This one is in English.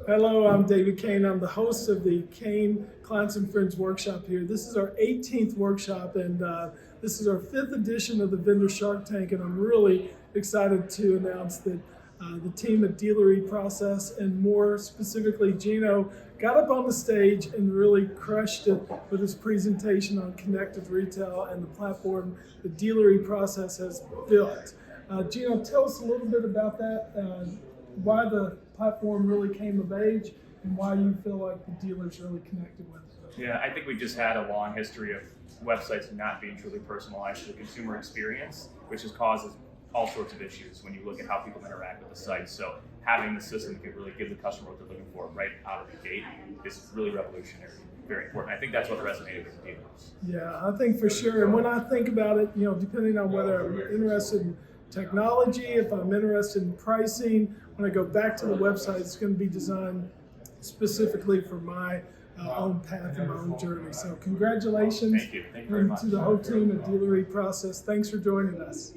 Hello, I'm David Kain. I'm the host of the Kain Clients and Friends workshop here. This is our 18th workshop, and this is our 5th edition of the Vendor Shark Tank, and I'm really excited to announce that the team at Dealer eProcess, and more specifically Gino, got up on the stage and really crushed it with his presentation on connected retail and the platform that Dealer eProcess has built. Gino, tell us a little bit about that, why the platform really came of age, and why you feel like the dealers really connected with it. Yeah, I think we just had a long history of websites not being truly personalized to the consumer experience, which has caused all sorts of issues when you look at how people interact with the site. So having the system that can really give the customer what they're looking for right out of the gate is really revolutionary, very important. I think that's what resonated with the dealers. Yeah, I think for sure. And when I think about it, depending on whether I'm interested in technology, if I'm interested in pricing, when I go back to the website, it's going to be designed specifically for my own path and my own journey. So congratulations. Thank you very much. To the whole team at Dealer eProcess. Thanks for joining us.